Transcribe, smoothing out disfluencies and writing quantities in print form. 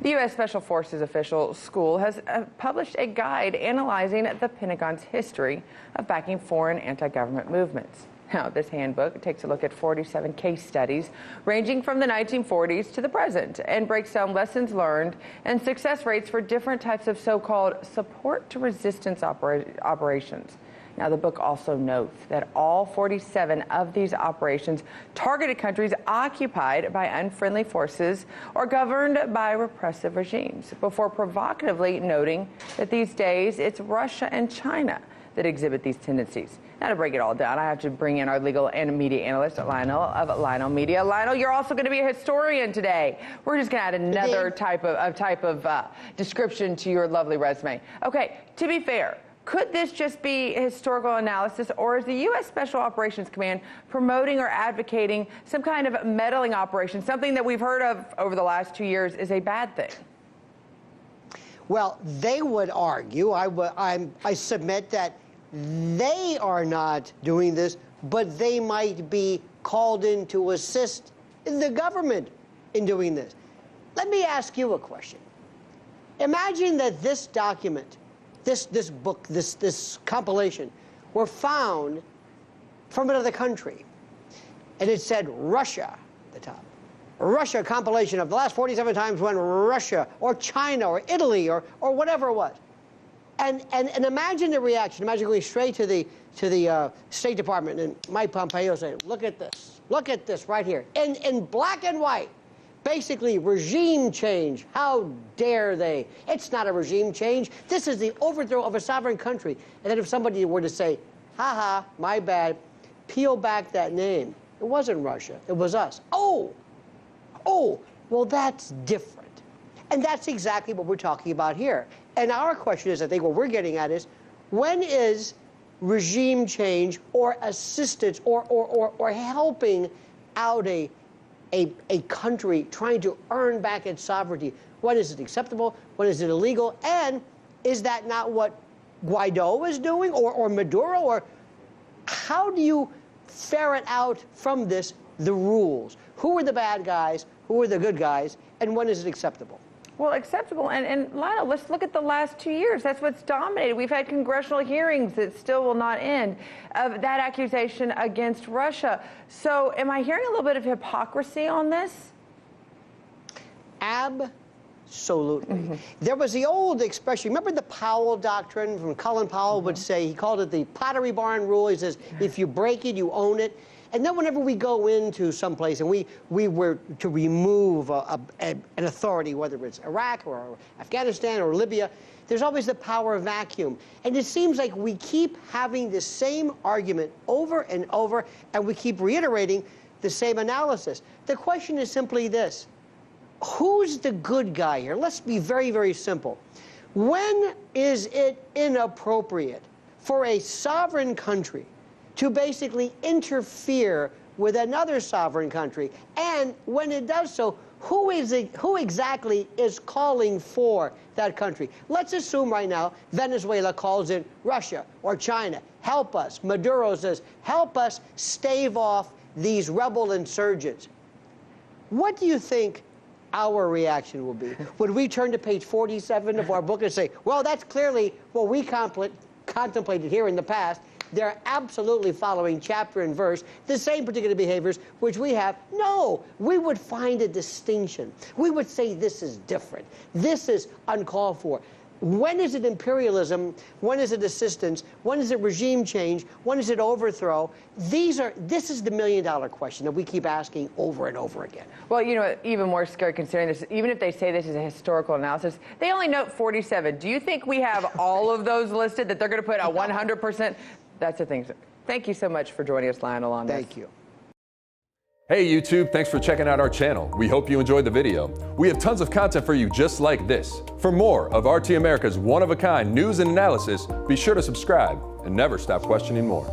The U.S. Special Forces official school has published a guide analyzing the Pentagon's history of backing foreign anti-government movements. Now, this handbook takes a look at 47 case studies ranging from the 1940s to the present and breaks down lessons learned and success rates for different types of so-called support to resistance operations. Now, the book also notes that all 47 of these operations targeted countries occupied by unfriendly forces or governed by repressive regimes, before provocatively noting that these days it's Russia and China that exhibit these tendencies. Now, to break it all down, I have to bring in our legal and media analyst, Lionel of Lionel Media. Lionel, you're also going to be a historian today. We're just going to add another type of description to your lovely resume. Okay, to be fair, could this just be historical analysis, or is the U.S. Special Operations Command promoting or advocating some kind of meddling operation, something that we've heard of over the last 2 years is a bad thing? Well, they would argue, I submit that they are not doing this, but they might be called in to assist the government in doing this. Let me ask you a question. Imagine that this document, this book, this compilation, were found from another country, and it said Russia at the top. Russia compilation of the last 47 times when Russia or China or Italy or whatever it was. And imagine the reaction. Imagine going straight to the State Department and Mike Pompeo saying, look at this right here, in black and white. Basically, regime change. How dare they? It's not a regime change. This is the overthrow of a sovereign country. And then if somebody were to say, ha, my bad, peel back that name. It wasn't Russia. It was us. Oh, well, that's different. And that's exactly what we're talking about here. And our question is, I think what we're getting at is, when is regime change or assistance or helping out a country trying to earn back its sovereignty, when is it acceptable? When is it illegal? And is that not what Guaido is doing, or Maduro? Or how do you ferret out from this the rules? Who are the bad guys? Who are the good guys? And when is it acceptable? Well, acceptable. And Lionel, let's look at the last 2 years. That's what's dominated. We've had congressional hearings that still will not end of that accusation against Russia. So am I hearing a little bit of hypocrisy on this? Absolutely. There was the old expression, remember the Powell doctrine from Colin Powell would say, he called it the Pottery Barn rule. He says, if you break it, you own it. And then whenever we go into someplace and we were to remove an authority, whether it's Iraq or Afghanistan or Libya, there's always the power vacuum. And it seems like we keep having the same argument over and over, and we keep reiterating the same analysis. The question is simply this. Who's the good guy here? Let's be very, very simple. When is it inappropriate for a sovereign country to basically interfere with another sovereign country? And when it does so, who exactly is calling for that country? Let's assume right now Venezuela calls in Russia or China. Help us. Maduro says, help us stave off these rebel insurgents. What do you think our reaction will be? Would we turn to page 47 of our book and say, well, that's clearly what we contemplated here in the past. They're absolutely following chapter and verse, the same particular behaviors which we have. No, we would find a distinction. We would say this is different. This is uncalled for. When is it imperialism? When is it assistance? When is it regime change? When is it overthrow? This is the million-dollar question that we keep asking over and over again. Well, you know, even more scary considering this, even if they say this is a historical analysis, they only note 47. Do you think we have all of those listed, that they're going to put a 100%? That's the thing. Thank you so much for joining us, Lionel, on this. Thank you. Hey YouTube, thanks for checking out our channel. We hope you enjoyed the video. We have tons of content for you just like this. For more of RT America's one-of-a-kind news and analysis, be sure to subscribe and never stop questioning more.